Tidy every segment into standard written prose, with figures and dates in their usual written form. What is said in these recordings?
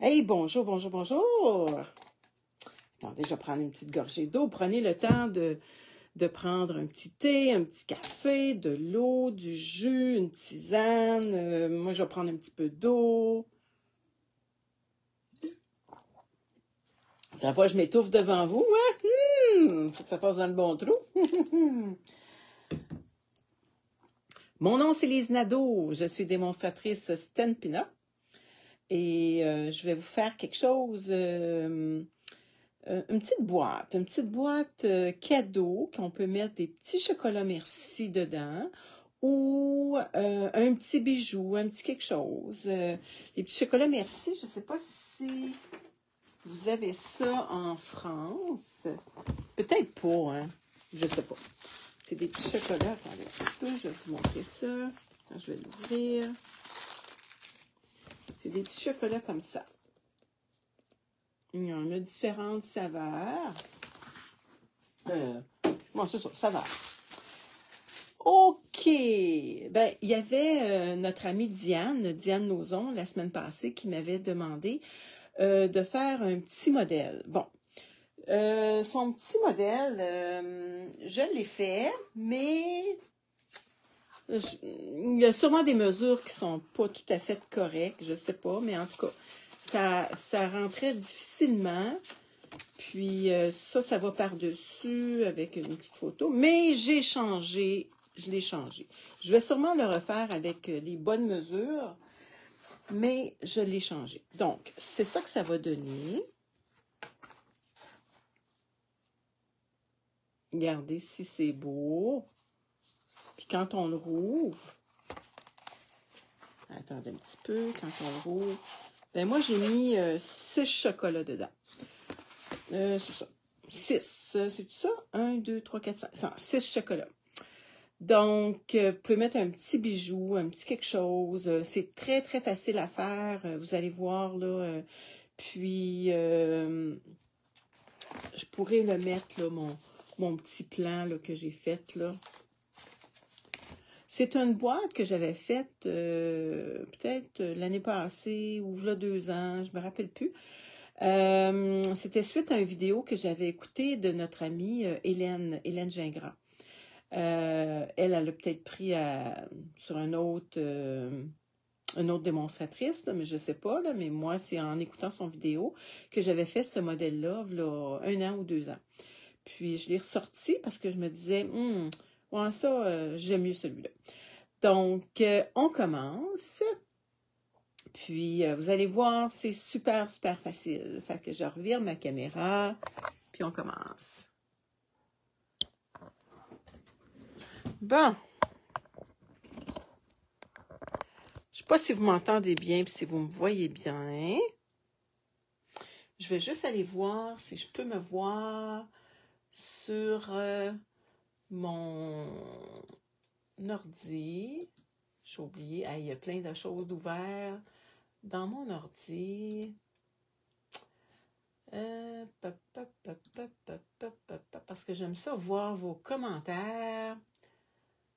Hey, bonjour, bonjour, bonjour. Attendez, je vais prendre une petite gorgée d'eau. Prenez le temps de prendre un petit thé, un petit café, de l'eau, du jus, une tisane. Moi, je vais prendre un petit peu d'eau. La fois, je m'étouffe devant vous. Hein? Faut que ça passe dans le bon trou. Mon nom, c'est Lise Nadeau. Je suis démonstratrice Stampin' Up. Et je vais vous faire quelque chose... une petite boîte cadeau qu'on peut mettre des petits chocolats merci dedans ou un petit bijou, un petit quelque chose. Les petits chocolats merci, je ne sais pas si vous avez ça en France. Peut-être pas, hein? Je ne sais pas. C'est des petits chocolats. Attendez un petit peu, je vais vous montrer ça quand je vais l'ouvrir. C'est des petits chocolats comme ça. Il y en a différentes saveurs. Bon, c'est ça, saveur. OK. Ben, il y avait notre amie Diane Lauzon, la semaine passée, qui m'avait demandé de faire un petit modèle. Bon. Son petit modèle, je l'ai fait, mais il y a sûrement des mesures qui sont pas tout à fait correctes, je sais pas, mais en tout cas, ça rentrait difficilement. Puis ça va par-dessus avec une petite photo. Mais j'ai changé, je l'ai changé. Je vais sûrement le refaire avec les bonnes mesures, mais je l'ai changé. Donc, c'est ça que ça va donner. Regardez si c'est beau. Puis quand on le rouvre, attendez un petit peu, quand on le rouvre, ben moi j'ai mis 6 chocolats dedans. C'est ça. 6. C'est ça? 1, 2, 3, 4, 5. 6 chocolats. Donc, vous pouvez mettre un petit bijou, un petit quelque chose. C'est très, très facile à faire. Vous allez voir, là. Puis, je pourrais le mettre, là, mon petit plan là, que j'ai fait, là. C'est une boîte que j'avais faite peut-être l'année passée ou il y a 2 ans, je me rappelle plus. C'était suite à une vidéo que j'avais écoutée de notre amie Hélène Gingras. Elle a peut-être pris sur une autre démonstratrice, là, mais je ne sais pas, là, mais moi, c'est en écoutant son vidéo que j'avais fait ce modèle-là, là, 1 an ou 2 ans. Puis, je l'ai ressorti parce que je me disais, ouais, ça, j'aime mieux celui-là. Donc, on commence. Puis, vous allez voir, c'est super, super facile. Fait que je revire ma caméra, puis on commence. Bon. Je ne sais pas si vous m'entendez bien, puis si vous me voyez bien. Je vais juste aller voir si je peux me voir sur mon ordi. J'ai oublié. Il y a plein de choses ouvertes dans mon ordi. Parce que j'aime ça voir vos commentaires.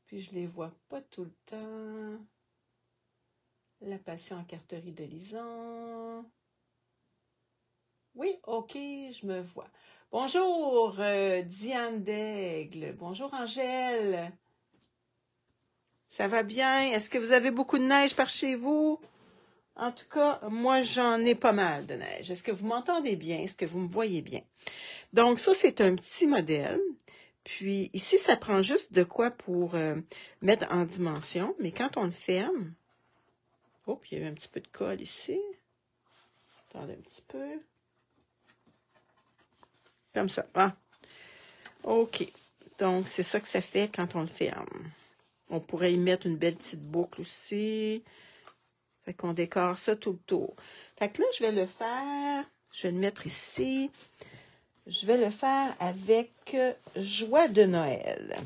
Puis je les vois pas tout le temps. La passion en carterie de Lison. Oui, OK, je me vois. Bonjour, Diane d'Aigle. Bonjour, Angèle. Ça va bien? Est-ce que vous avez beaucoup de neige par chez vous? En tout cas, moi, j'en ai pas mal de neige. Est-ce que vous m'entendez bien? Est-ce que vous me voyez bien? Donc, ça, c'est un petit modèle. Puis, ici, ça prend juste de quoi pour mettre en dimension. Mais quand on le ferme... Oh, puis il y a eu un petit peu de colle ici. Attendez un petit peu. Comme ça. Ah. OK. Donc, c'est ça que ça fait quand on le ferme. On pourrait y mettre une belle petite boucle aussi. Fait qu'on décore ça tout le tour. Fait que là, je vais le faire. Je vais le mettre ici. Je vais le faire avec Joie de Noël.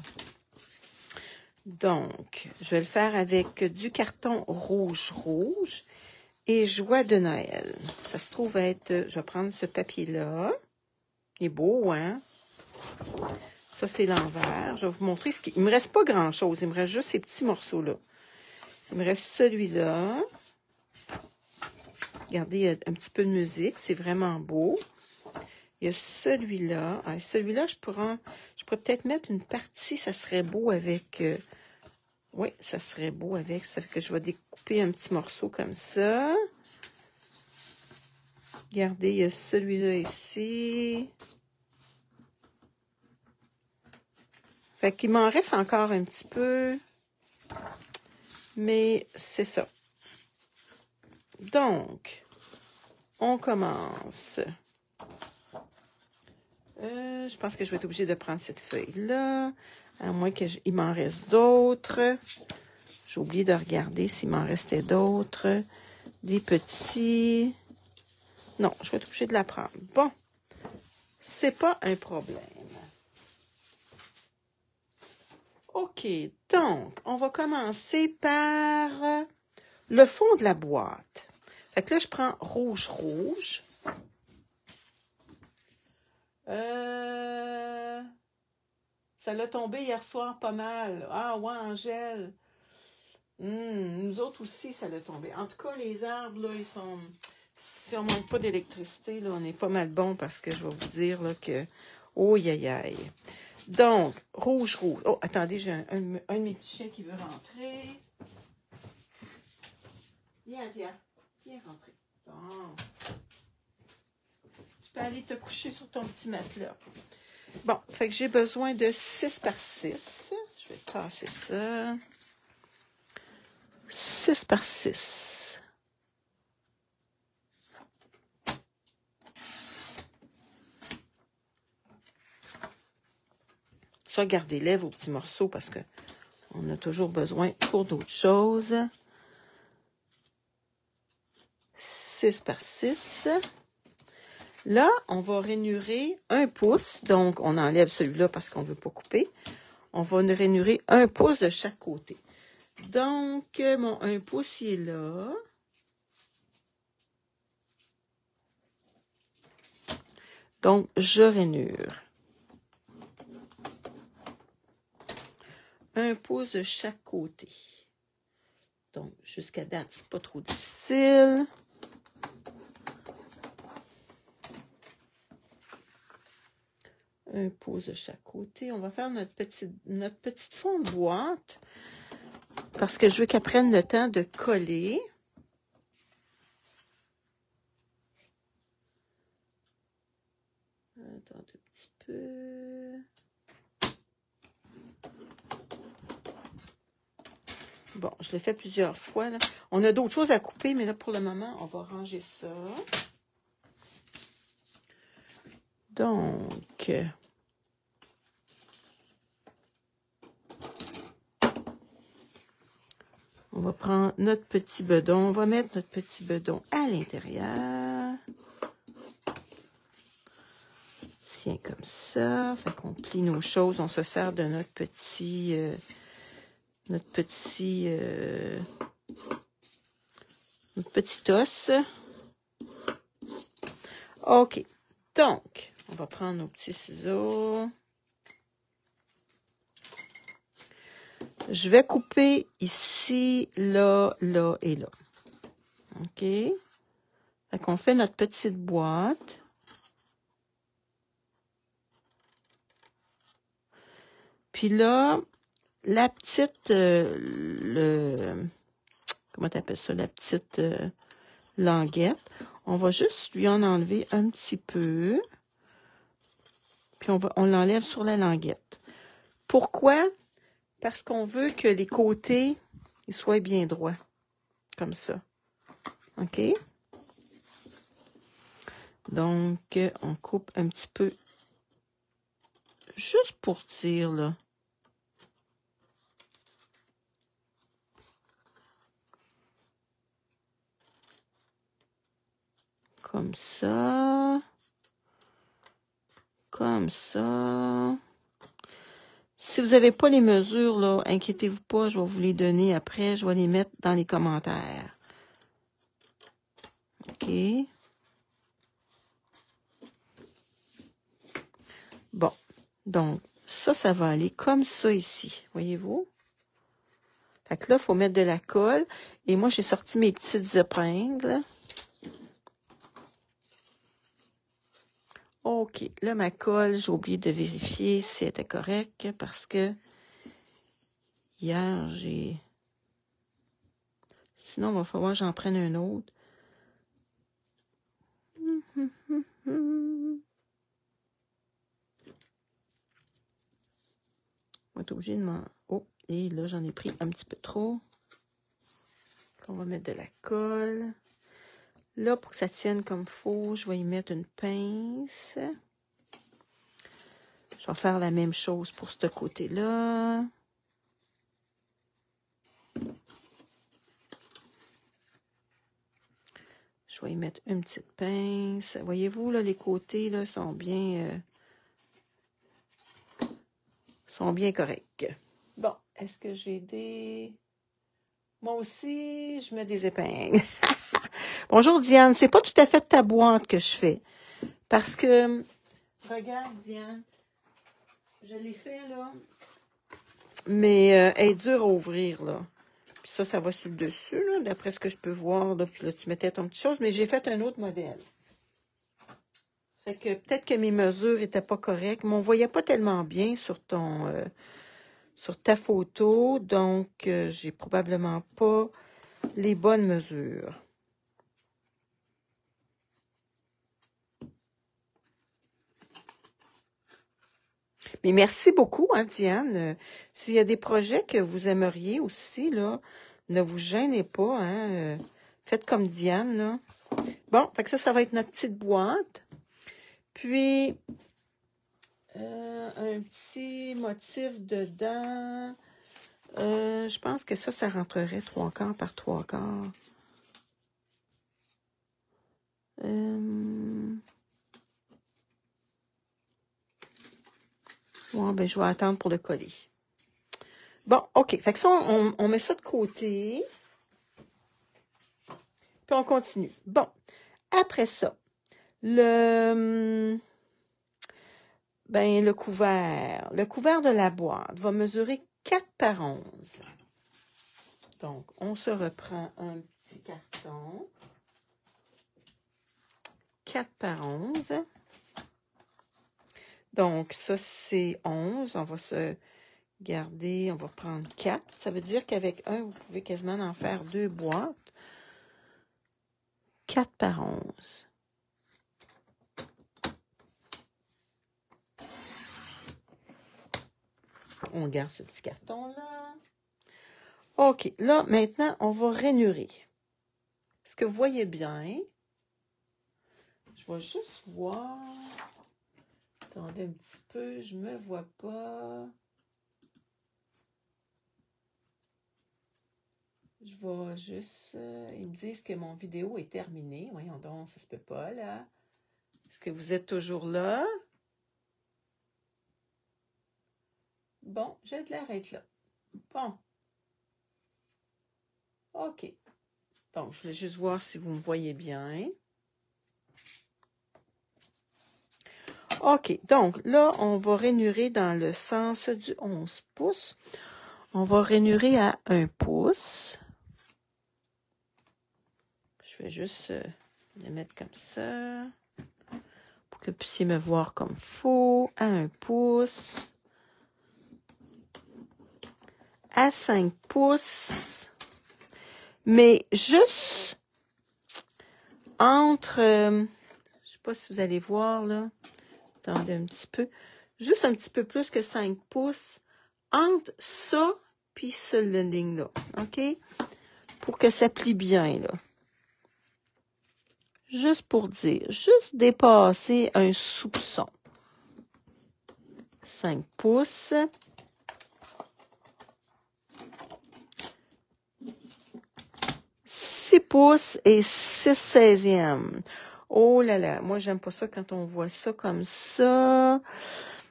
Donc, je vais le faire avec du carton rouge et Joie de Noël. Ça se trouve être... Je vais prendre ce papier-là. Il est beau, hein? Ça, c'est l'envers. Je vais vous montrer ce qui... Il me reste pas grand-chose. Il me reste juste ces petits morceaux-là. Il me reste celui-là. Regardez, il y a un petit peu de musique. C'est vraiment beau. Il y a celui-là. Ah, celui-là, je pourrais peut-être mettre une partie. Ça serait beau avec... oui, ça serait beau avec. Ça fait que je vais découper un petit morceau comme ça. Regardez, il y a celui-là ici. Fait qu'il m'en reste encore un petit peu. Mais c'est ça. Donc, on commence. Je pense que je vais être obligée de prendre cette feuille-là. À moins qu'il m'en reste d'autres. J'ai oublié de regarder s'il m'en restait d'autres. Des petits. Non, je vais être obligée de la prendre. Bon, c'est pas un problème. OK, donc, on va commencer par le fond de la boîte. Fait que là, je prends rouge. Ça l'a tombé hier soir pas mal. Ah ouais, Angèle. Nous autres aussi, ça l'a tombé. En tout cas, les arbres, là, ils sont... Si on ne manque pas d'électricité, là, on est pas mal bon parce que je vais vous dire là, que... Oh, aïe, aïe. Donc, rouge. Oh, attendez, j'ai un de mes petits chiens qui veut rentrer. Viens, Asia. Viens rentrer. Bon. Tu peux aller te coucher sur ton petit matelas. Bon, fait que j'ai besoin de 6 par 6. Je vais tasser ça. 6 par 6. Ça, gardez-les, vos petits morceaux, parce que on a toujours besoin pour d'autres choses. 6 par 6. Là, on va rainurer 1 pouce. Donc, on enlève celui-là parce qu'on ne veut pas couper. On va rainurer 1 pouce de chaque côté. Donc, mon 1 pouce, il est là. Donc, je rainure. 1 pouce de chaque côté. Donc, jusqu'à date, c'est pas trop difficile. Un pouce de chaque côté. On va faire notre petite fond de boîte parce que je veux qu'elle prenne le temps de coller. Attends un petit peu. Bon, je l'ai fait plusieurs fois, là. On a d'autres choses à couper, mais là, pour le moment, on va ranger ça. Donc, on va prendre notre petit bedon. On va mettre notre petit bedon à l'intérieur. Tiens, comme ça. Fait qu'on plie nos choses. On se sert de notre petit os. OK. Donc, on va prendre nos petits ciseaux. Je vais couper ici, là, là et là. OK? Fait qu'on fait notre petite boîte. Puis là, la petite, comment t'appelles ça? La petite languette. On va juste lui en enlever un petit peu. Puis on l'enlève sur la languette. Pourquoi? Parce qu'on veut que les côtés ils soient bien droits. Comme ça. OK? Donc, on coupe un petit peu. Juste pour dire, là. Comme ça. Comme ça. Si vous n'avez pas les mesures, là, inquiétez-vous pas, je vais vous les donner après. Je vais les mettre dans les commentaires. OK. Bon. Donc, ça va aller comme ça ici. Voyez-vous? Fait que là, il faut mettre de la colle. Et moi, j'ai sorti mes petites épingles. OK. Là, ma colle, j'ai oublié de vérifier si elle était correcte parce que hier, j'ai... Sinon, il va falloir que j'en prenne un autre. On va être obligé de m'en... Oh, et là, j'en ai pris un petit peu trop. On va mettre de la colle. Là, pour que ça tienne comme il faut, je vais y mettre une pince. Je vais faire la même chose pour ce côté-là. Je vais y mettre une petite pince. Voyez-vous, là, les côtés là, sont bien corrects. Bon, est-ce que j'ai des... Moi aussi, je mets des épingles. Bonjour, Diane. C'est pas tout à fait ta boîte que je fais. Parce que, regarde, Diane, je l'ai fait, là, mais elle est dure à ouvrir, là. Puis ça va sur le dessus, là, d'après ce que je peux voir, là. Puis là, tu mettais ton petite chose, mais j'ai fait un autre modèle. Fait que peut-être que mes mesures étaient pas correctes, mais on voyait pas tellement bien sur sur ta photo, donc j'ai probablement pas les bonnes mesures. Mais merci beaucoup, hein, Diane. S'il y a des projets que vous aimeriez aussi, là, ne vous gênez pas, hein. Faites comme Diane, là. Bon, fait que ça va être notre petite boîte. Puis, un petit motif dedans. Je pense que ça rentrerait 3/4 par 3/4. Ouais, ben, je vais attendre pour le coller. Bon, OK. Fait que ça, on met ça de côté. Puis on continue. Bon. Après ça, le couvert. Le couvert de la boîte va mesurer 4 par 11. Donc, on se reprend un petit carton. 4 par 11. Donc, ça, c'est 11. On va se garder, on va prendre 4. Ça veut dire qu'avec un, vous pouvez quasiment en faire 2 boîtes. 4 par 11. On garde ce petit carton-là. OK, là, maintenant, on va rainurer. Est-ce que vous voyez bien? Je vais juste voir. Attendez un petit peu, je me vois pas. Je vais juste... ils me disent que mon vidéo est terminée. Voyons donc, ça se peut pas, là. Est-ce que vous êtes toujours là? Bon, j'ai de l'air d'être là. Bon. OK. Donc, je voulais juste voir si vous me voyez bien. OK. Donc, là, on va rainurer dans le sens du 11 pouces. On va rainurer à 1 pouce. Je vais juste le mettre comme ça pour que vous puissiez me voir comme il faut. À 1 pouce. À 5 pouces. Mais juste entre... je ne sais pas si vous allez voir, là. Attendez un petit peu. Juste un petit peu plus que 5 pouces entre ça puis ce ligne-là. OK? Pour que ça plie bien, là. Juste pour dire. Juste dépasser un soupçon. 5 pouces. Six pouces et 6/16. Oh là là, moi j'aime pas ça quand on voit ça comme ça.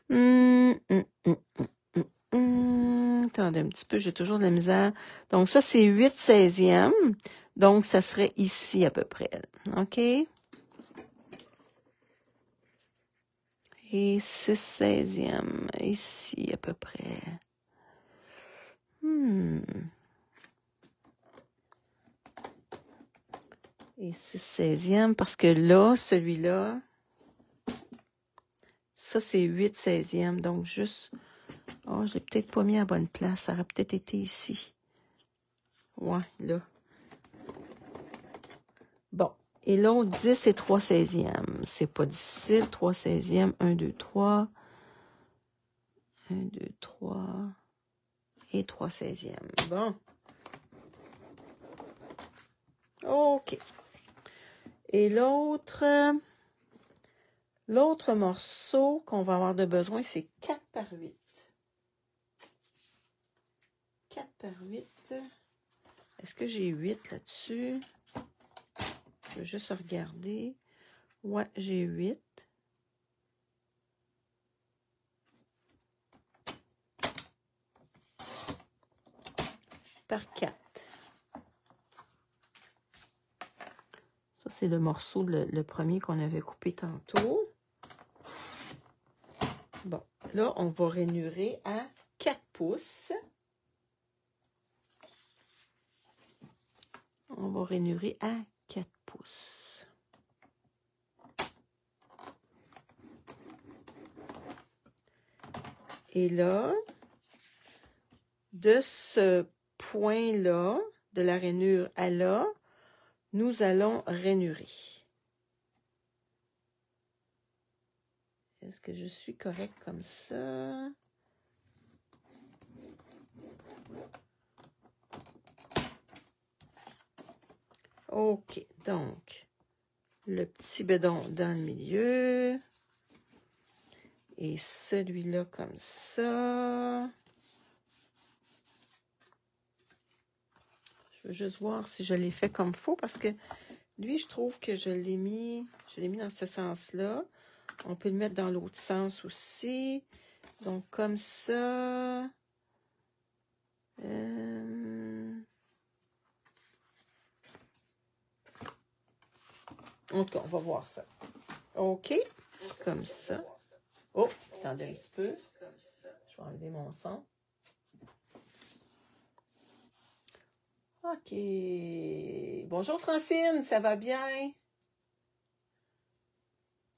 Attendez un petit peu, j'ai toujours de la misère. Donc ça c'est 8/16. Donc ça serait ici à peu près. OK? Et 6/16 ici à peu près. Et 6/16 parce que là, celui-là, Ça, c'est 8 16e. Donc, juste... Oh, je l'ai peut-être pas mis à bonne place. Ça aurait peut-être été ici. Ouais, là. Bon. Et l'autre, 10 et 3 16e. C'est pas difficile. 3 16e. 1, 2, 3. 1, 2, 3. Et 3 16e. Bon. OK. Et l'autre morceau qu'on va avoir de besoin, c'est 4 par 8. 4 par 8. Est-ce que j'ai 8 là-dessus? Je vais juste regarder. Ouais, j'ai 8. Par 4. Ça, c'est le morceau, le premier qu'on avait coupé tantôt. Bon, là, on va rainurer à 4 pouces. On va rainurer à 4 pouces. Et là, de ce point-là, de la rainure à là, nous allons rainurer. Est-ce que je suis correct comme ça? OK, donc, le petit bedon dans le milieu. Et celui-là comme ça. Je veux juste voir si je l'ai fait comme il faut parce que lui, je trouve que je l'ai mis dans ce sens-là. On peut le mettre dans l'autre sens aussi. Donc, comme ça. En tout cas, on va voir ça. OK. Comme ça. Oh, attendez un petit peu. Je vais enlever mon son. OK. Bonjour Francine, ça va bien?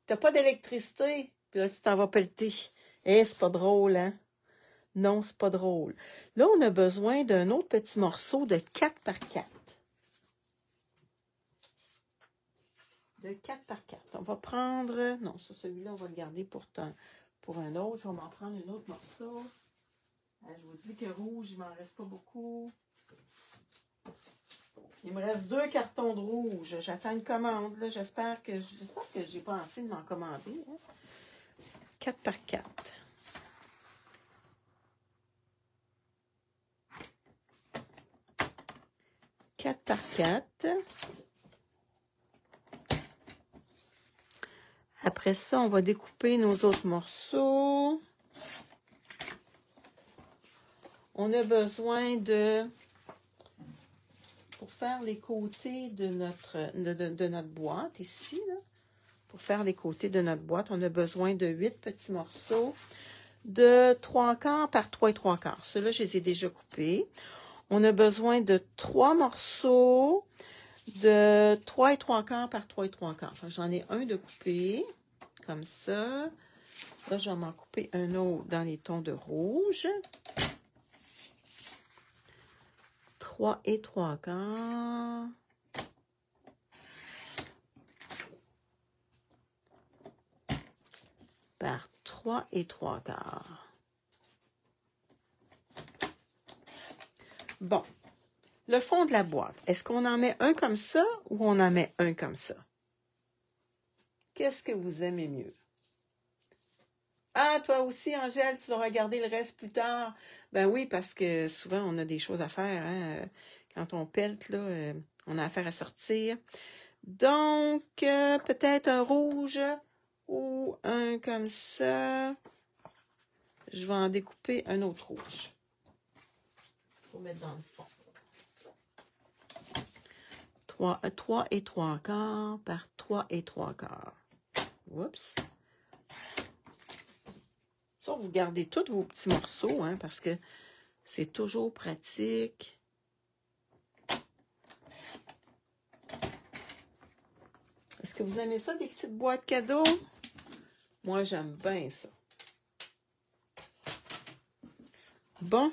T'as pas d'électricité? Puis là, tu t'en vas pelleter. Eh, c'est pas drôle, hein? Non, c'est pas drôle. Là, on a besoin d'un autre petit morceau de 4 par 4. De 4 par 4. On va prendre... Non, ça, celui-là, on va le garder pour un autre. Je vais m'en prendre un autre morceau. Je vous dis que rouge, il m'en reste pas beaucoup. Il me reste 2 cartons de rouge. J'attends une commande. J'espère que j'ai pas assez de m'en commander. Hein? 4 par 4. Par 4. Après ça, on va découper nos autres morceaux. On a besoin pour faire les côtés de notre boîte ici, là, pour faire les côtés de notre boîte, on a besoin de 8 petits morceaux de 3/4 par 3 3/4. Ceux-là, je les ai déjà coupés. On a besoin de 3 morceaux de 3 3/4 par 3 3/4. Enfin, j'en ai un de coupé, comme ça. Là, je vais m'en couper un autre dans les tons de rouge. 3 3/4. Par 3 3/4. Bon. Le fond de la boîte, est-ce qu'on en met un comme ça ou on en met un comme ça? Qu'est-ce que vous aimez mieux? Ah, toi aussi, Angèle, tu vas regarder le reste plus tard. Ben oui, parce que souvent, on a des choses à faire. Hein? Quand on pèlte, là, on a affaire à sortir. Donc, peut-être un rouge ou un comme ça. Je vais en découper un autre rouge. Pour mettre dans le fond. 3 3/4 par 3 3/4. Oups. Ça, vous gardez tous vos petits morceaux, hein, parce que c'est toujours pratique. Est-ce que vous aimez ça, des petites boîtes cadeaux? Moi, j'aime bien ça. Bon.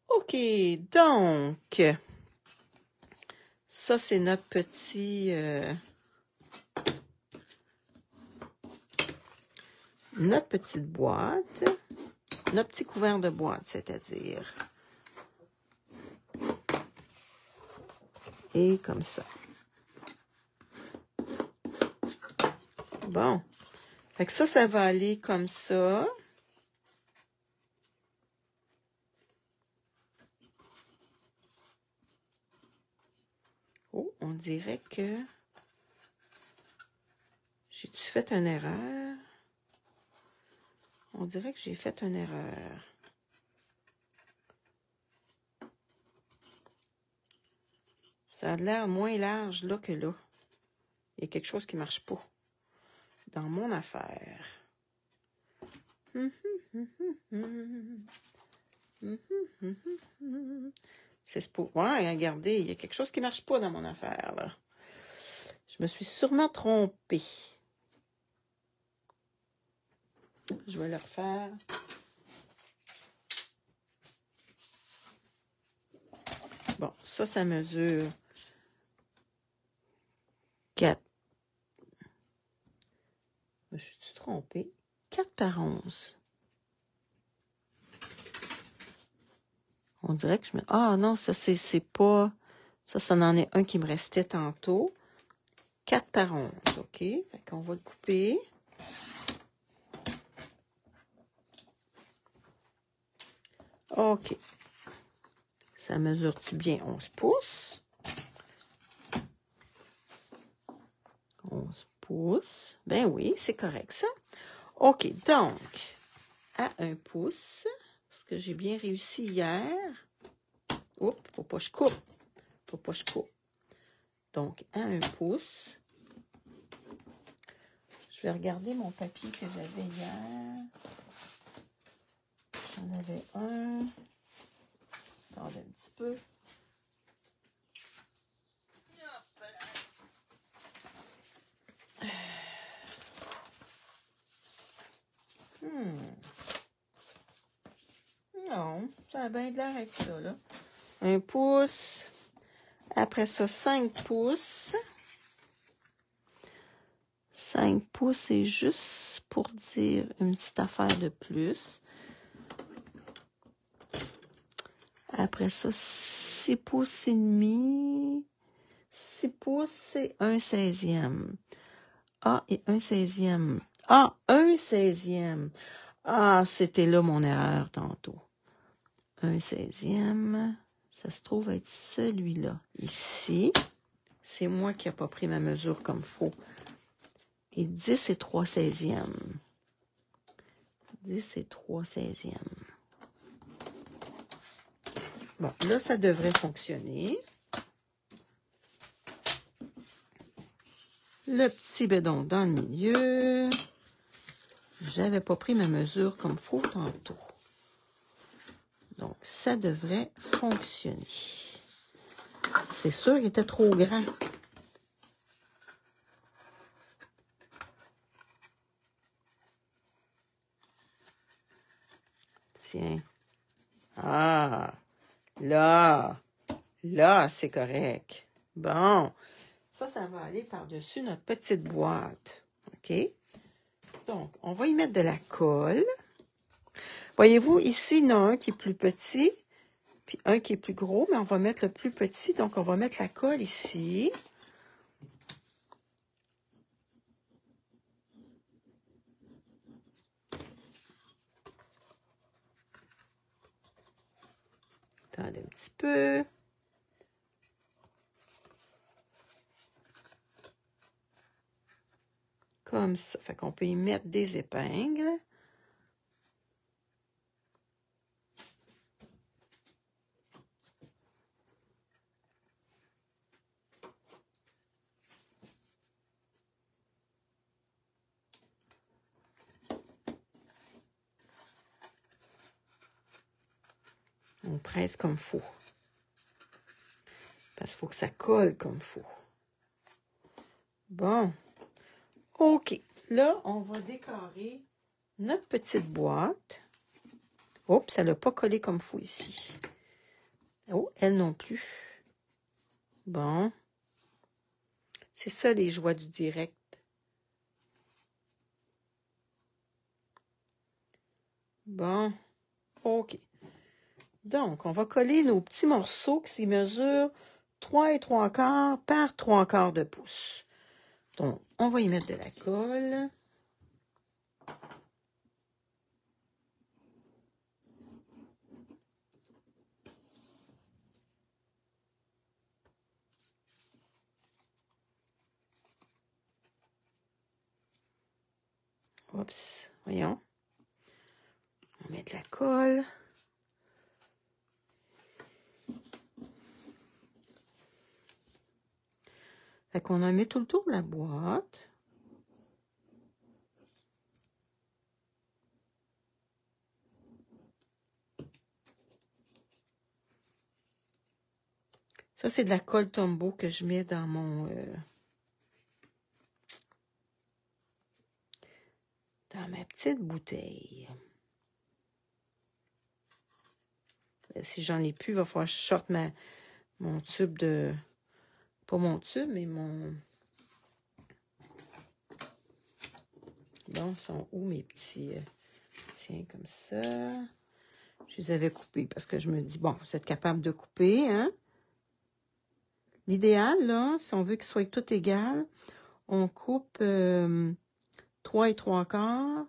OK, donc, ça, c'est notre petit... notre petite boîte. Notre petit couvert de boîte, c'est-à-dire. Et comme ça. Bon. Fait que ça va aller comme ça. Oh, on dirait que... J'ai-tu fait une erreur? On dirait que j'ai fait une erreur. Ça a l'air moins large là que là. Il y a quelque chose qui ne marche pas dans mon affaire. C'est pour... Ouais, regardez, il y a quelque chose qui ne marche pas dans mon affaire, là. Je me suis sûrement trompée. Je vais le refaire. Bon, ça mesure 4. Je suis trompée. 4 par 11. On dirait que je me... Ah non, ça, c'est pas... Ça en est un qui me restait tantôt. 4 par 11, OK? Fait qu'on va le couper. OK. Ça mesure-tu bien 11 pouces? 11 pouces. Ben oui, c'est correct, ça. OK, donc, à 1 pouce, parce que j'ai bien réussi hier. Oups, faut pas que je coupe. Faut pas que je coupe. Donc, à 1 pouce. Je vais regarder mon papier que j'avais hier. J'en avais un. Attendez un petit peu. Non, ça a bien de l'air avec ça, là. 1 pouce. Après ça, 5 pouces. 5 pouces, c'est juste pour dire une petite affaire de plus. Après ça, 6 pouces et demi. 6 pouces, c'est 1/16e. Ah, et 1/16e. Ah, 1/16e. Ah, c'était là mon erreur tantôt. 1/16e. Ça se trouve être celui-là. Ici. C'est moi qui n'ai pas pris ma mesure comme il faut. Et 10 et 3/16e. 10 et 3/16e. Bon, là, ça devrait fonctionner. Le petit bédon dans le milieu. J'avais pas pris ma mesure comme il faut tantôt. Donc, ça devrait fonctionner. C'est sûr qu'il était trop grand. Tiens. Ah, là, c'est correct. Bon, ça va aller par-dessus notre petite boîte. OK? Donc, on va y mettre de la colle. Voyez-vous, ici, il y en a un qui est plus petit, puis un qui est plus gros, mais on va mettre le plus petit. Donc, on va mettre la colle ici. Attendez un petit peu. Comme ça. Fait qu'on peut y mettre des épingles. On presse comme il faut. Parce qu'il faut que ça colle comme il faut. Bon. OK. là, on va décorer notre petite boîte. Oups, ça l'a pas collé comme il faut ici. Oh, elle non plus. Bon. C'est ça, les joies du direct. Bon. OK. Donc, on va coller nos petits morceaux qui mesurent 3 3/4 par 3/4 de pouce. Donc, on va y mettre de la colle. Oups, voyons. On met de la colle. Fait qu'on en met tout le tour de la boîte. Ça, c'est de la colle Tombow que je mets dans mon... dans ma petite bouteille. Si j'en ai plus, il va falloir que je sorte mon tube de... Pas mon tube, mais mon... Bon, sont où mes petits... Tiens, comme ça. Je les avais coupés parce que je me dis, bon, vous êtes capable de couper, hein? L'idéal, là, si on veut qu'il soit tout égal, on coupe 3 3/4,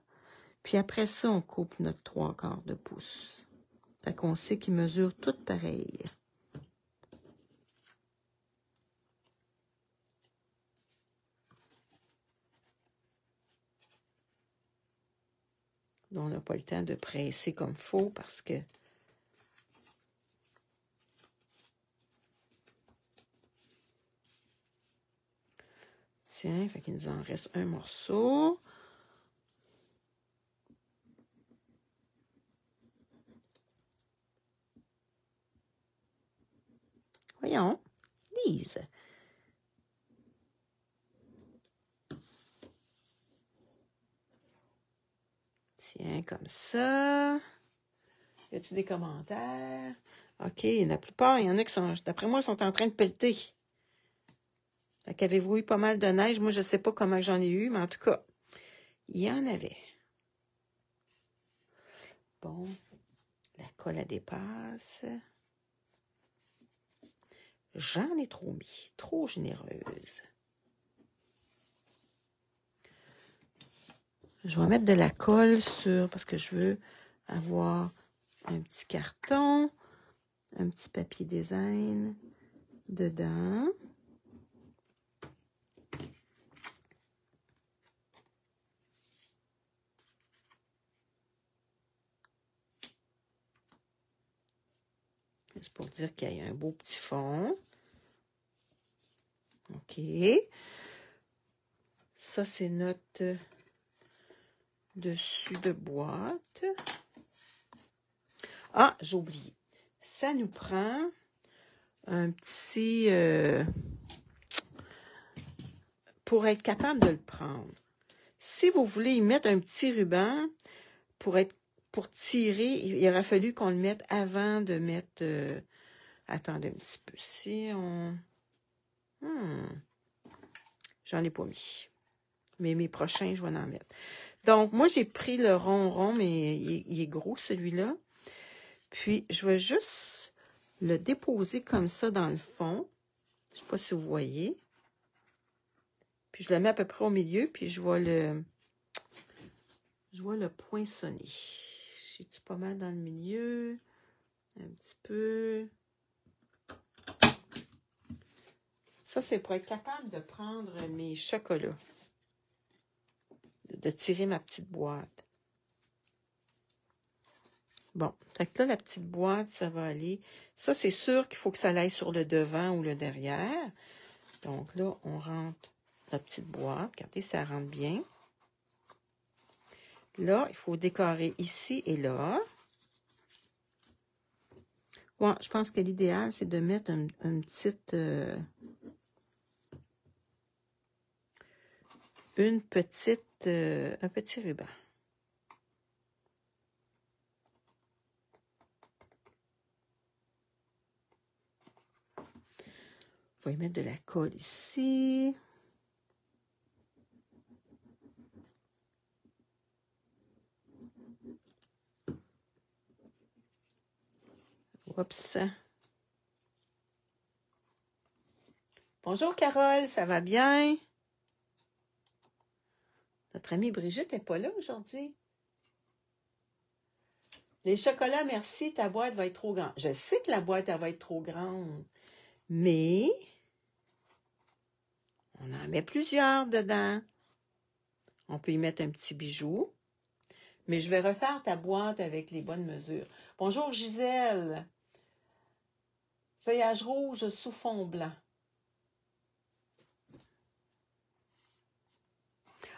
puis après ça, on coupe notre 3/4 de pouce. Fait qu'on sait qu'ils mesurent tout pareil. Donc, on n'a pas le temps de presser comme il faut parce que tiens, fait qu'il nous en reste un morceau. Voyons, Lise. Tiens, comme ça. Y a-t-il des commentaires? OK, la plupart, il y en a qui sont, d'après moi, sont en train de pelleter. Fait qu'avez-vous eu pas mal de neige? Moi, je sais pas comment j'en ai eu, mais en tout cas, il y en avait. Bon, la colle, elle dépasse. J'en ai trop mis, trop généreuse. Je vais mettre de la colle sur, parce que je veux avoir un petit carton, un petit papier design dedans. C'est pour dire qu'il y a un beau petit fond. OK. Ça, c'est notre dessus de boîte. Ah, j'ai oublié. Ça nous prend un petit... pour être capable de le prendre. Si vous voulez y mettre un petit ruban pour tirer, il aurait fallu qu'on le mette avant de mettre... attendez un petit peu. Si on... J'en ai pas mis. Mais mes prochains, je vais en mettre. Donc, moi, j'ai pris le rond, mais il est gros, celui-là. Puis, je vais juste le déposer comme ça dans le fond. Je ne sais pas si vous voyez. Puis, je le mets à peu près au milieu, puis je vais le poinçonner. J'ai-tu pas mal dans le milieu? Un petit peu. Ça, c'est pour être capable de prendre mes chocolats. De tirer ma petite boîte. Bon, fait que là, la petite boîte, ça va aller. Ça, c'est sûr qu'il faut que ça aille sur le devant ou le derrière. Donc là, on rentre la petite boîte. Regardez, ça rentre bien. Là, il faut décorer ici et là. Ouais, je pense que l'idéal, c'est de mettre une petite... une petite un petit ruban. On va y mettre de la colle ici. Oups. Bonjour Carole, ça va bien? Notre amie Brigitte n'est pas là aujourd'hui. Les chocolats, merci, ta boîte va être trop grande. Je sais que la boîte, elle va être trop grande, mais on en met plusieurs dedans. On peut y mettre un petit bijou, mais je vais refaire ta boîte avec les bonnes mesures. Bonjour Gisèle. Feuillage rouge sous fond blanc.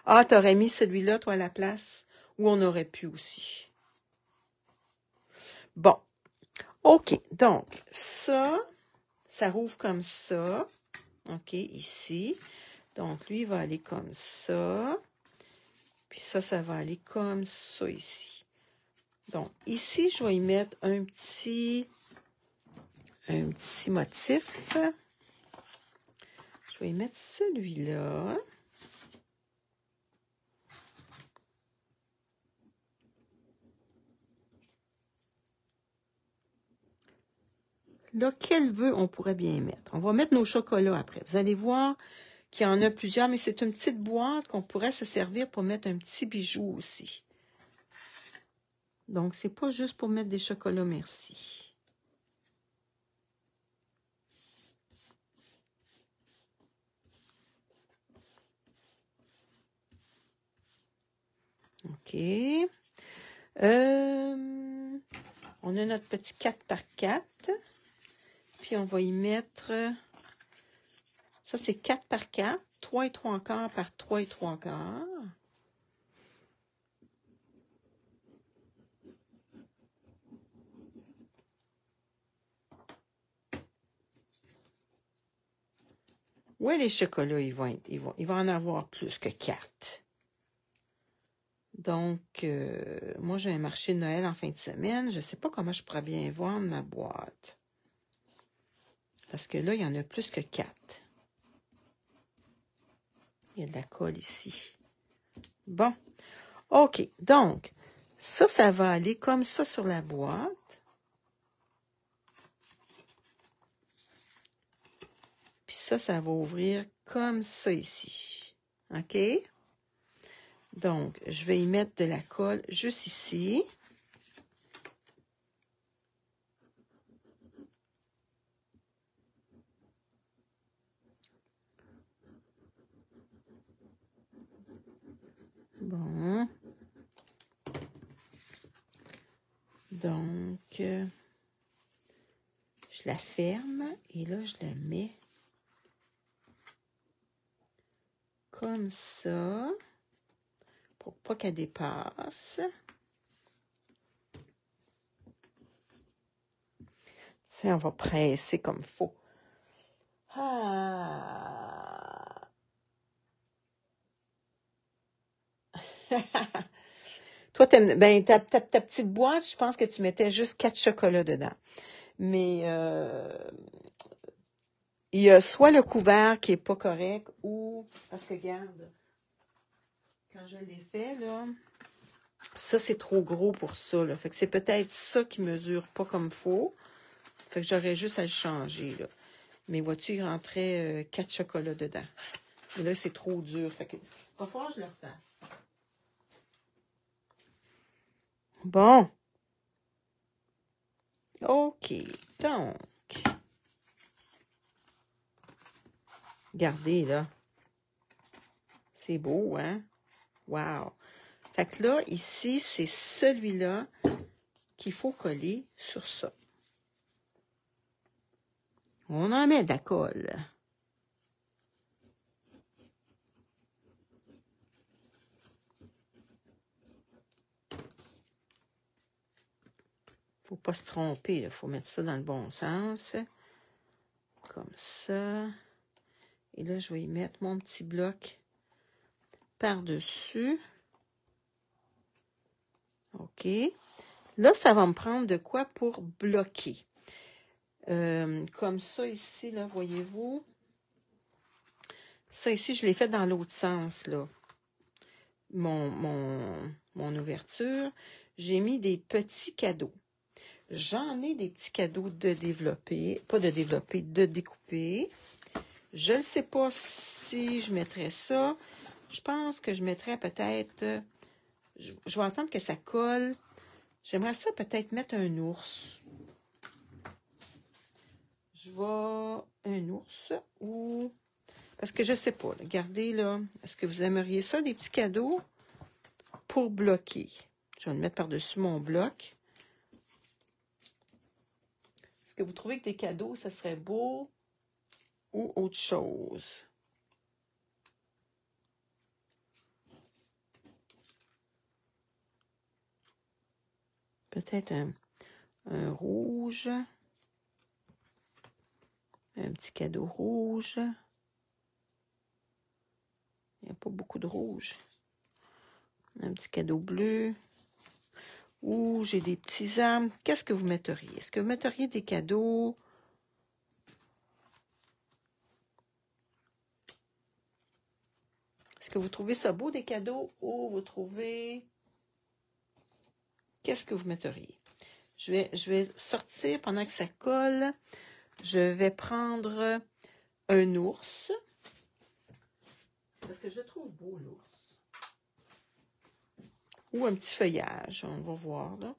Ah, t'aurais mis celui-là, toi, à la place, où on aurait pu aussi. Bon. OK. Donc, ça rouvre comme ça. OK, ici. Donc, lui, il va aller comme ça. Puis ça va aller comme ça ici. Donc, ici, je vais y mettre un petit motif. Je vais y mettre celui-là. Là, quel vœu on pourrait bien mettre? On va mettre nos chocolats après. Vous allez voir qu'il y en a plusieurs, mais c'est une petite boîte qu'on pourrait se servir pour mettre un petit bijou aussi. Donc, c'est pas juste pour mettre des chocolats, merci. OK. On a notre petit 4x4. Puis, on va y mettre... Ça, c'est 4x4. 3 3/4 par 3 3/4. Oui, les chocolats, il va en avoir plus que 4. Donc, moi, j'ai un marché de Noël en fin de semaine. Je ne sais pas comment je pourrais bien vendre ma boîte. Parce que là, il y en a plus que 4. Il y a de la colle ici. Bon. OK. Donc, ça va aller comme ça sur la boîte. Puis ça va ouvrir comme ça ici. OK? Donc, je vais y mettre de la colle juste ici. Bon. Donc, je la ferme et là, je la mets comme ça pour pas qu'elle dépasse. Ça, on va presser comme il faut. Ah! Toi, ben, ta petite boîte, je pense que tu mettais juste 4 chocolats dedans. Mais il y a soit le couvert qui est pas correct ou... Parce que, regarde, quand je l'ai fait, là, ça, c'est trop gros pour ça. Là. Fait que c'est peut-être ça qui mesure pas comme il faut. Fait que j'aurais juste à le changer, là. Mais vois-tu, il rentrait 4 chocolats dedans. Et là, c'est trop dur. Fait que, va falloir que je le refasse. Bon. OK. Donc. Regardez, là. C'est beau, hein? Wow. Fait que là, ici, c'est celui-là qu'il faut coller sur ça. On en met de la colle. Faut pas se tromper, il faut mettre ça dans le bon sens. Comme ça. Et là, je vais y mettre mon petit bloc par-dessus. OK. Là, ça va me prendre de quoi pour bloquer. Comme ça ici, là, voyez-vous. Ça ici, je l'ai fait dans l'autre sens, là. Mon ouverture. J'ai mis des petits cadeaux. J'en ai des petits cadeaux de développer, pas de développer, de découper. Je ne sais pas si je mettrais ça. Je pense que je mettrais peut-être... je vais attendre que ça colle. J'aimerais ça peut-être mettre un ours. Je vais... Un ours ou... Parce que je ne sais pas. Là, regardez, là. Est-ce que vous aimeriez ça, des petits cadeaux pour bloquer? Je vais le mettre par-dessus mon bloc. Est-ce que vous trouvez que des cadeaux, ça serait beau ou autre chose? Peut-être un rouge. Un petit cadeau rouge. Il n'y a pas beaucoup de rouge. Un petit cadeau bleu. Ou j'ai des petits arbres. Qu'est-ce que vous metteriez? Est-ce que vous metteriez des cadeaux? Est-ce que vous trouvez ça beau, des cadeaux? Ou vous trouvez... Qu'est-ce que vous metteriez? Je vais sortir pendant que ça colle. Je vais prendre un ours. Parce que je trouve beau l'ours. Ou un petit feuillage. On va voir là.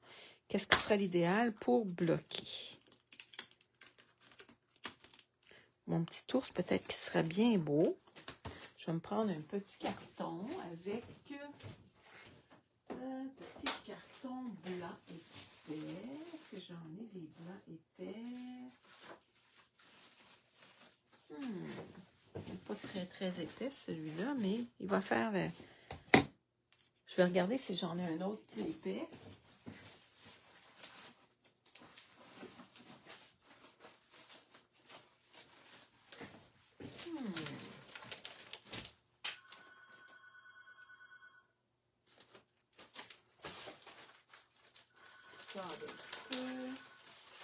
Qu'est-ce qui serait l'idéal pour bloquer? Mon petit ours, peut-être qu'il serait bien beau. Je vais me prendre un petit carton avec un petit carton blanc épais. Est-ce que j'en ai des blancs épais? Pas très, très épais celui-là, mais il va faire... Je vais regarder si j'en ai un autre plus épais.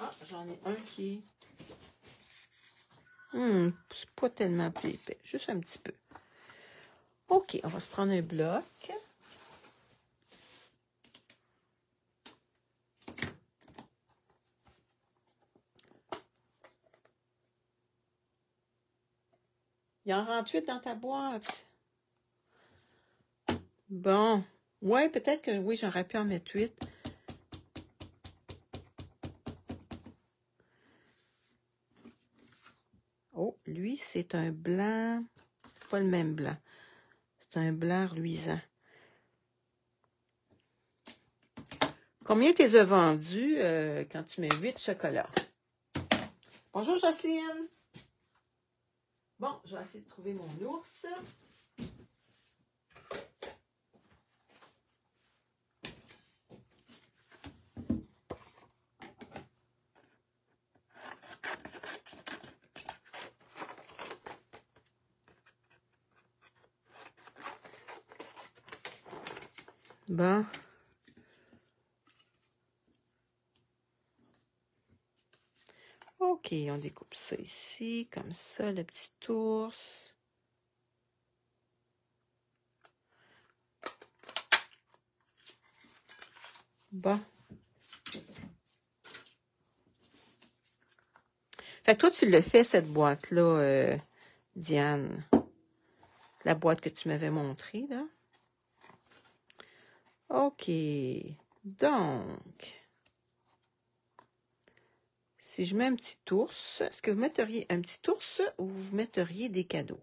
Ah, j'en ai un qui c'est pas tellement plus épais, juste un petit peu. OK, on va se prendre un bloc. Il y en rentre 8 dans ta boîte. Bon. Ouais, peut-être que oui, j'aurais pu en mettre 8. Oh, lui, c'est un blanc. C'est pas le même blanc. C'est un blanc reluisant. Combien t'es vendu quand tu mets 8 chocolats? Bonjour, Jocelyne. Bon, je vais essayer de trouver mon ours. Bon. OK, on découpe ça ici, comme ça, le petit ours. Bon. Fait que toi, tu le fais, cette boîte-là, Diane. La boîte que tu m'avais montrée, là. OK. Donc, si je mets un petit ours, est-ce que vous metteriez un petit ours ou vous metteriez des cadeaux?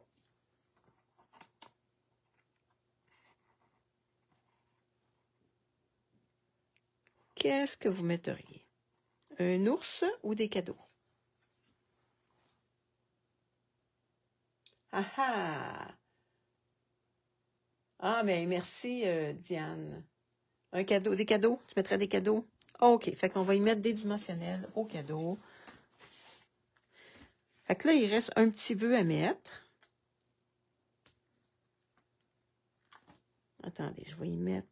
Qu'est-ce que vous metteriez? Un ours ou des cadeaux? Ah ah! Ah, mais merci, Diane. Un cadeau, des cadeaux? Tu mettrais des cadeaux? OK, fait qu'on va y mettre des dimensionnels au cadeau. Fait que là, il reste un petit vœu à mettre. Attendez, je vais y mettre.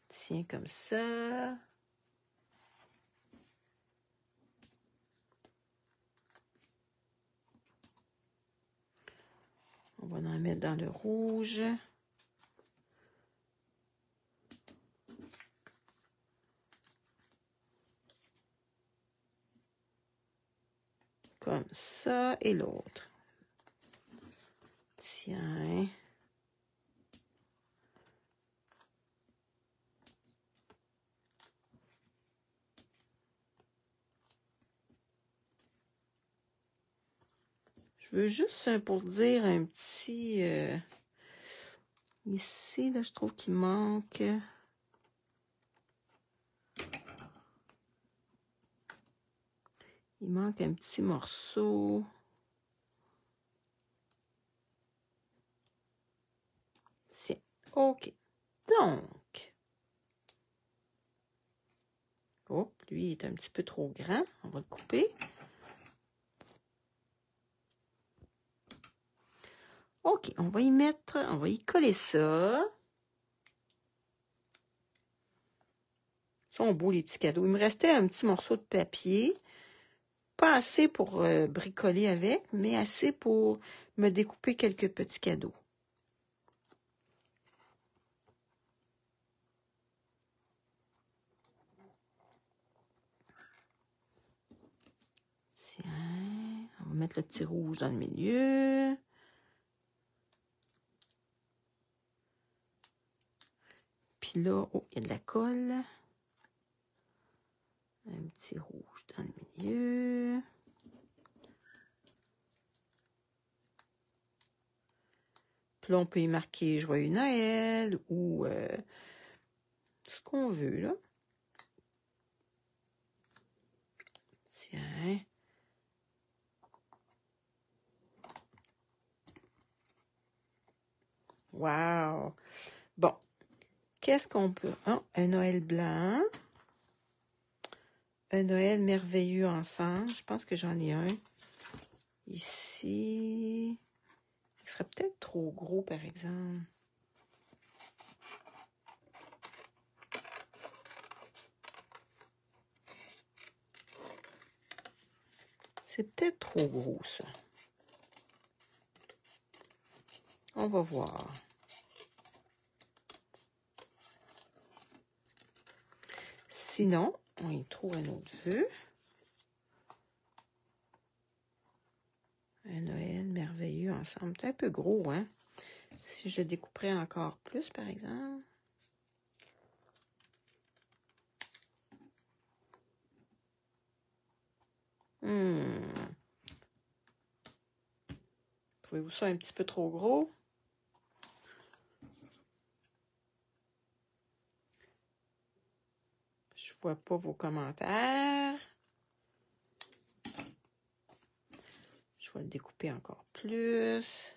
Tiens, comme ça. On va en mettre dans le rouge. Comme ça. Et l'autre. Tiens. Je veux juste pour dire un petit... ici, là, je trouve qu'il manque... Il manque un petit morceau. Tiens. OK. Donc. Oh, lui, il est un petit peu trop grand. On va le couper. OK, on va y coller ça. Ils sont beaux, les petits cadeaux. Il me restait un petit morceau de papier. Pas assez pour bricoler avec, mais assez pour me découper quelques petits cadeaux. Tiens, on va mettre le petit rouge dans le milieu. Puis là, oh, il y a de la colle. Un petit rouge dans le milieu. Puis là, on peut y marquer Joyeux Noël ou ce qu'on veut, là. Tiens. Wow! Bon. Qu'est-ce qu'on peut... Oh, un Noël blanc. Un Noël merveilleux ensemble. Je pense que j'en ai un. Ici. Il serait peut-être trop gros, par exemple. C'est peut-être trop gros, ça. On va voir. Sinon, on y trouve un autre vœu. Un Noël merveilleux ensemble. C'est un peu gros, hein? Si je découperais encore plus, par exemple. Trouvez-vous ça un petit peu trop gros? Je vois pas vos commentaires. Je vais le découper encore plus.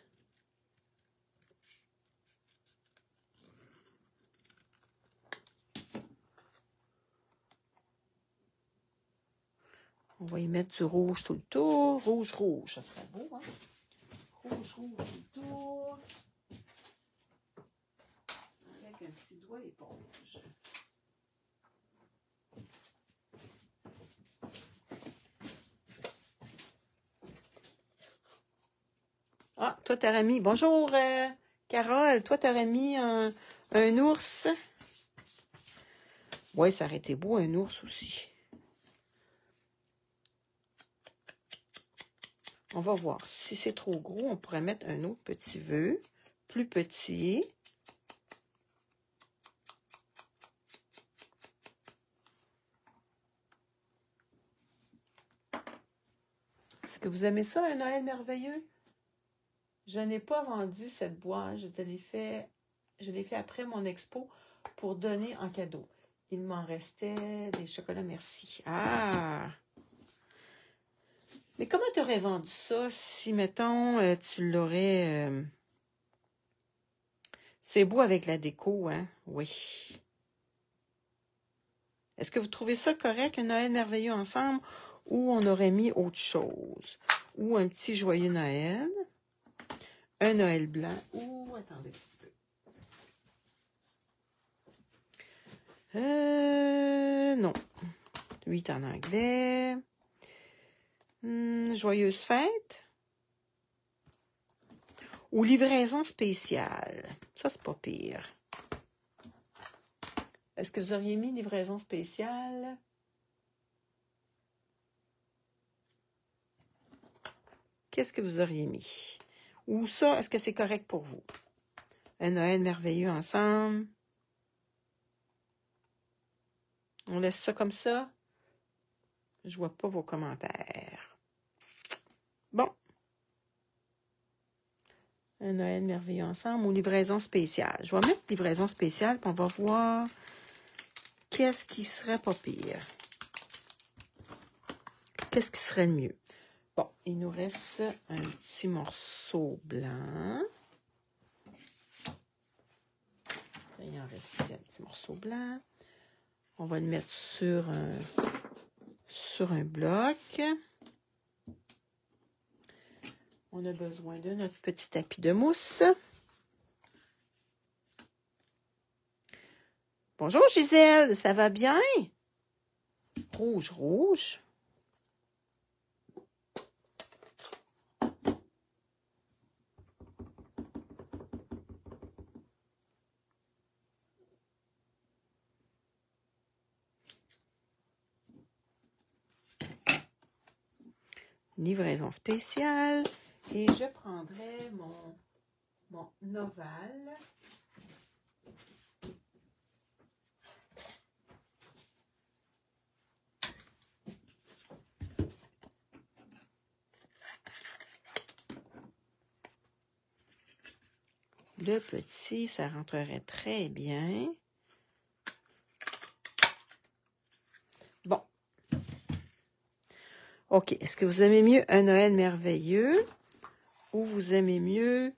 On va y mettre du rouge tout le tour. Rouge, rouge, ça serait beau, hein? Rouge, rouge tout le tour. Avec un petit doigt éponge. Ah, toi, t'aurais mis... Bonjour, Carole. Toi, t'aurais mis un ours. Oui, ça aurait été beau, un ours aussi. On va voir. Si c'est trop gros, on pourrait mettre un autre petit vœu, plus petit. Est-ce que vous aimez ça, un Noël merveilleux? Je n'ai pas vendu cette boîte. Je l'ai fait après mon expo pour donner en cadeau. Il m'en restait des chocolats merci. Ah! Mais comment tu aurais vendu ça si, mettons, tu l'aurais... C'est beau avec la déco, hein? Oui. Est-ce que vous trouvez ça correct, un Noël merveilleux ensemble, ou on aurait mis autre chose? ou un petit joyeux Noël. Un Noël blanc. Ouh, attendez un petit peu. Non. 8 en anglais. Joyeuse fête. Ou livraison spéciale. Ça, c'est pas pire. Est-ce que vous auriez mis livraison spéciale? Qu'est-ce que vous auriez mis? Ou ça, est-ce que c'est correct pour vous? Un Noël merveilleux ensemble. On laisse ça comme ça? Je vois pas vos commentaires. Bon. Un Noël merveilleux ensemble ou livraison spéciale. Je vais mettre livraison spéciale, puis on va voir qu'est-ce qui serait pas pire. Qu'est-ce qui serait le mieux? Bon, il nous reste un petit morceau blanc. Il en reste ici un petit morceau blanc. On va le mettre sur un bloc. On a besoin de notre petit tapis de mousse. Bonjour Gisèle, ça va bien? Rouge, rouge. Livraison spéciale. Et je prendrai mon ovale. Le petit, ça rentrerait très bien. Bon. OK. Est-ce que vous aimez mieux un Noël merveilleux ou vous aimez mieux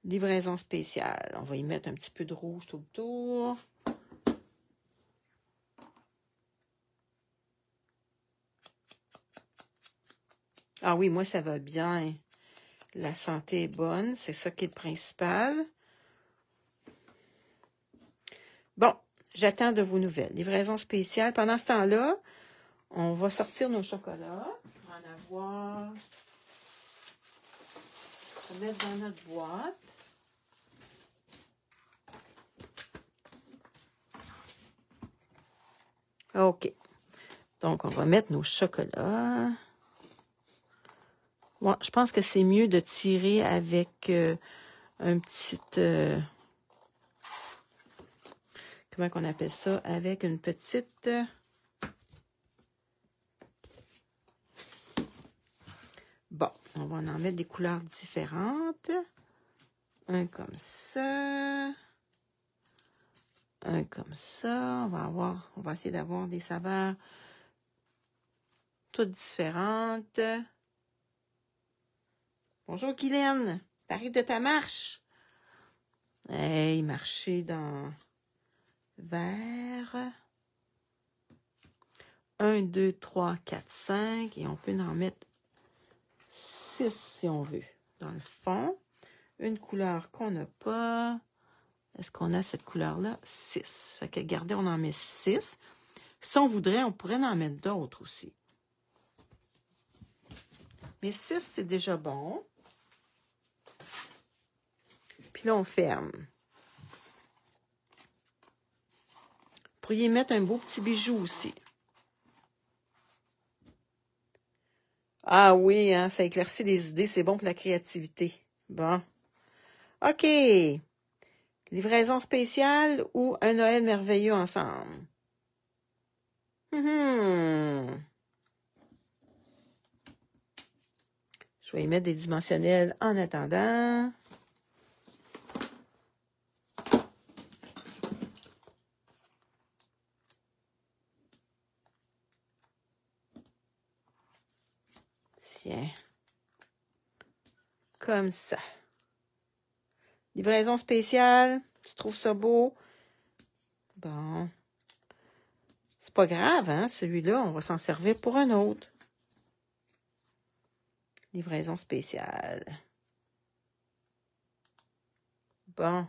livraison spéciale? On va y mettre un petit peu de rouge tout le tour. Ah oui, moi, ça va bien. La santé est bonne. C'est ça qui est le principal. Bon, j'attends de vos nouvelles. Livraison spéciale. Pendant ce temps-là, on va sortir nos chocolats. On va en avoir. On va mettre dans notre boîte. OK. Donc, on va mettre nos chocolats. Moi, je pense que c'est mieux de tirer avec un petit... comment on appelle ça? Avec une petite... Bon, on va en mettre des couleurs différentes. Un comme ça. Un comme ça. On va essayer d'avoir des saveurs toutes différentes. Bonjour Guylaine, t'arrives de ta marche? Hey, marcher dans vert. 1, 2, 3, 4, 5. Et on peut en mettre 6 si on veut. Dans le fond, une couleur qu'on n'a pas. Est-ce qu'on a cette couleur-là? 6. Fait que regardez, on en met 6. Si on voudrait, on pourrait en mettre d'autres aussi. Mais 6, c'est déjà bon. Puis là, on ferme. Vous pourriez mettre un beau petit bijou aussi. Ah oui, hein, ça éclaircit les idées, c'est bon pour la créativité. Bon. OK. Livraison spéciale ou un Noël merveilleux ensemble? Je vais y mettre des dimensionnels en attendant. Tiens. Comme ça. Livraison spéciale. Tu trouves ça beau? Bon. C'est pas grave, hein? Celui-là, on va s'en servir pour un autre. Livraison spéciale. Bon.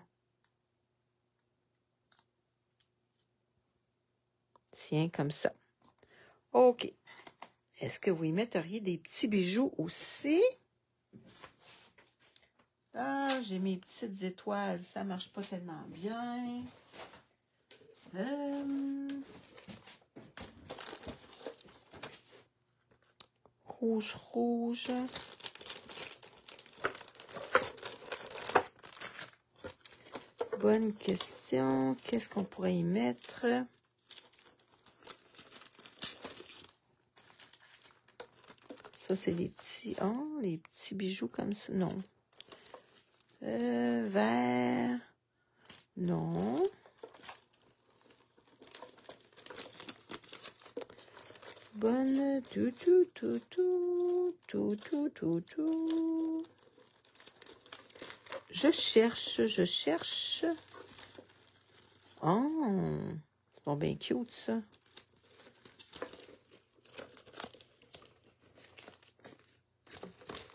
Tiens, comme ça. OK. Est-ce que vous y metteriez des petits bijoux aussi? Ah, j'ai mes petites étoiles. Ça ne marche pas tellement bien. Rouge, rouge. Bonne question. Qu'est-ce qu'on pourrait y mettre? Ça, c'est les petits... Oh, les petits bijoux comme ça. Non. Vert. Non. Bonne. Tout. Je cherche. Oh, c'est donc bien cute, ça.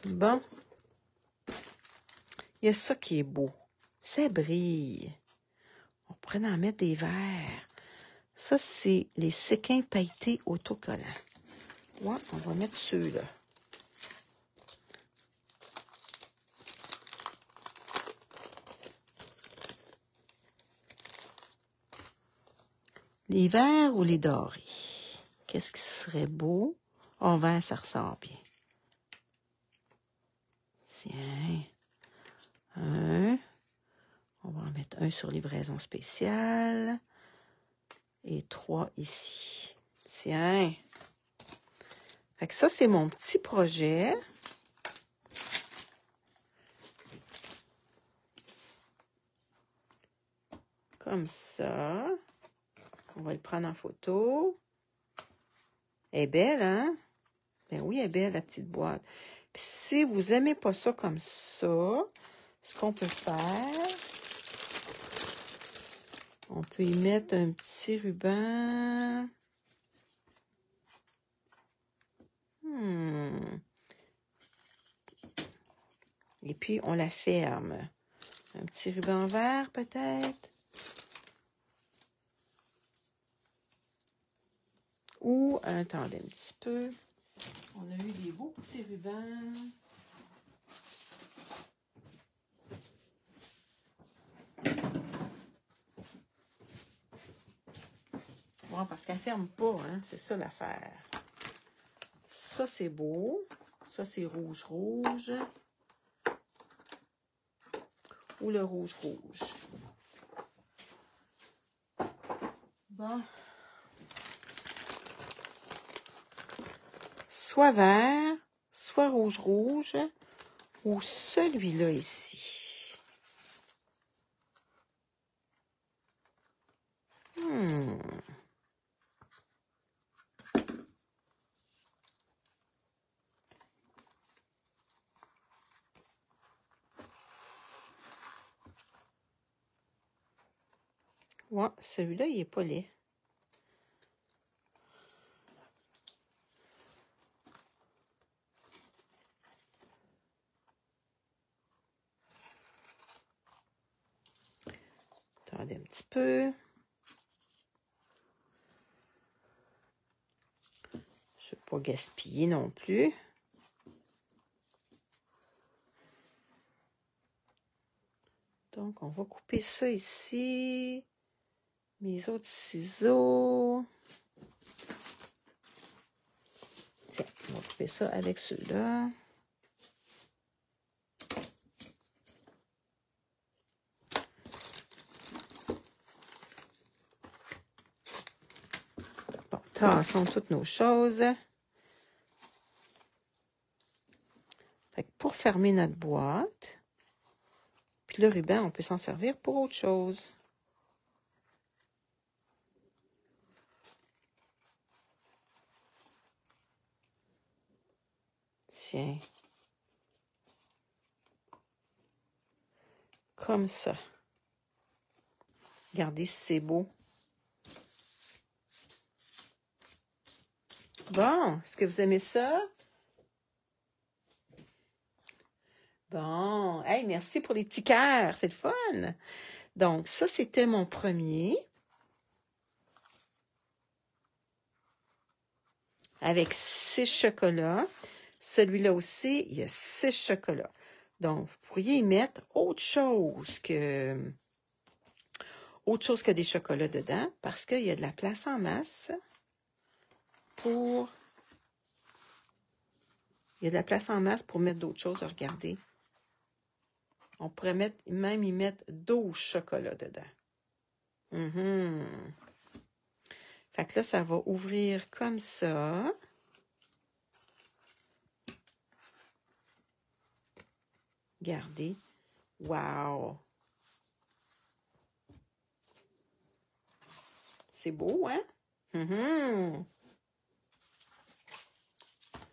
Bon. Il y a ça qui est beau. Ça brille. On pourrait en mettre des verres. Ça, c'est les séquins pailletés autocollants. Ouais, on va mettre ceux-là. Les verts ou les dorés? Qu'est-ce qui serait beau? En vert, ça ressort bien. Tiens. Un. On va en mettre un sur livraison spéciale. Et 3 ici. Tiens. Fait que ça, c'est mon petit projet. Comme ça. On va le prendre en photo. Elle est belle, hein? Ben oui, elle est belle, la petite boîte. Puis si vous n'aimez pas ça comme ça, ce qu'on peut faire, on peut y mettre un petit ruban. Et puis, on la ferme. Un petit ruban vert, peut-être. Ou, attendez un petit peu. On a eu des beaux petits rubans. Bon, parce qu'elle ne ferme pas, hein? C'est ça l'affaire. Ça, c'est beau. Ça, c'est rouge-rouge. Ou le rouge-rouge. Bon. Soit vert, soit rouge-rouge, ou celui-là ici. Ouais, celui-là, il n'est pas laid. Attendez un petit peu. Je ne veux pas gaspiller non plus. Donc, on va couper ça ici. Mes autres ciseaux. Tiens, on va couper ça avec ceux-là. Bon, tassons toutes nos choses. Fait que pour fermer notre boîte, puis le ruban, on peut s'en servir pour autre chose. Tiens. Comme ça. Regardez si c'est beau. Bon, est-ce que vous aimez ça? Bon, hey, merci pour les petits cœurs, c'est le fun. Donc, ça, c'était mon premier. Avec 6 chocolats. Celui-là aussi, il y a 6 chocolats. Donc, vous pourriez y mettre autre chose que des chocolats dedans, parce qu'il y a de la place en masse pour... Il y a de la place en masse pour mettre d'autres choses. Regardez. On pourrait même y mettre 12 chocolats dedans. Fait que là, ça va ouvrir comme ça. Regardez. Wow! C'est beau, hein?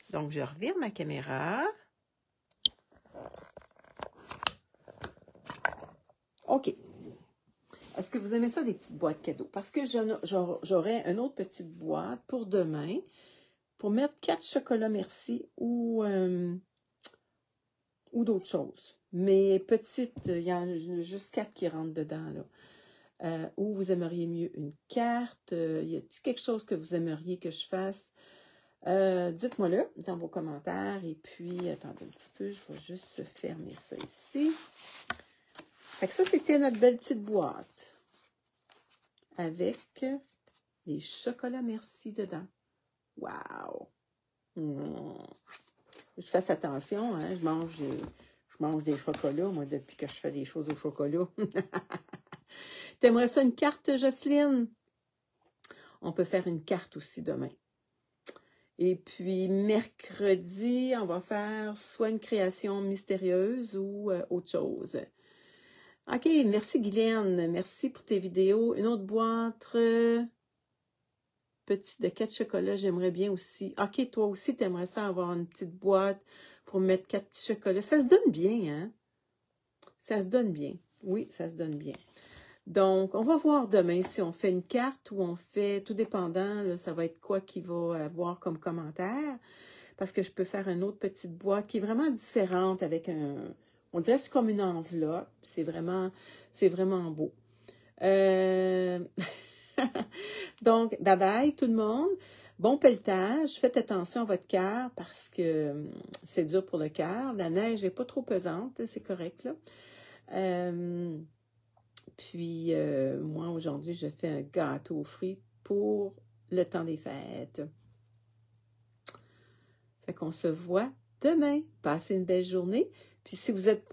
Donc, je revire ma caméra. OK. Est-ce que vous aimez ça, des petites boîtes cadeaux? Parce que j'aurai une autre petite boîte pour demain pour mettre 4 chocolats merci ou d'autres choses. Mais petites, il y en a juste 4 qui rentrent dedans, là. Ou vous aimeriez mieux une carte? Y a-t-il quelque chose que vous aimeriez que je fasse? Dites-moi-le dans vos commentaires. Et puis, attendez un petit peu, je vais juste fermer ça ici. Fait que ça, c'était notre belle petite boîte avec les chocolats merci dedans. Wow! Je fasse attention, hein? Je mange des chocolats, moi, depuis que je fais des choses au chocolat. T'aimerais ça une carte, Jocelyne? On peut faire une carte aussi demain. Et puis, mercredi, on va faire soit une création mystérieuse ou autre chose. OK, merci Guylaine. Merci pour tes vidéos. Une autre boîte petite de 4 chocolats, j'aimerais bien aussi. OK, toi aussi, tu aimerais ça avoir une petite boîte pour mettre 4 petits chocolats. Ça se donne bien, hein? Ça se donne bien. Oui, ça se donne bien. Donc, on va voir demain si on fait une carte ou on fait, tout dépendant, là, ça va être quoi qu'il va avoir comme commentaire. Parce que je peux faire une autre petite boîte qui est vraiment différente avec on dirait que c'est comme une enveloppe. C'est vraiment beau. Donc, bye bye tout le monde. Bon pelletage. Faites attention à votre cœur parce que c'est dur pour le cœur. La neige n'est pas trop pesante. C'est correct, là. Puis, moi, aujourd'hui, je fais un gâteau aux fruits pour le temps des fêtes. Fait qu'on se voit demain. Passez une belle journée. Puis si vous n'êtes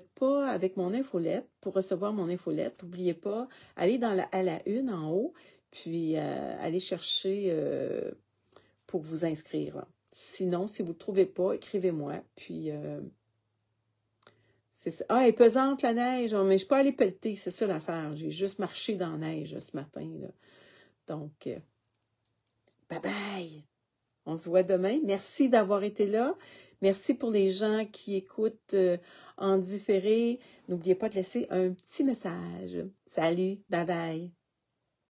pas avec mon infolette, pour recevoir mon infolette, n'oubliez pas, allez à la une en haut, puis allez chercher pour vous inscrire. Sinon, si vous ne trouvez pas, écrivez-moi. Puis c'est ça. Ah, elle est pesante la neige, mais je ne suis pas allée pelleter, c'est ça l'affaire. J'ai juste marché dans la neige ce matin, là. Donc, bye bye! On se voit demain. Merci d'avoir été là. Merci pour les gens qui écoutent en différé. N'oubliez pas de laisser un petit message. Salut, bye bye.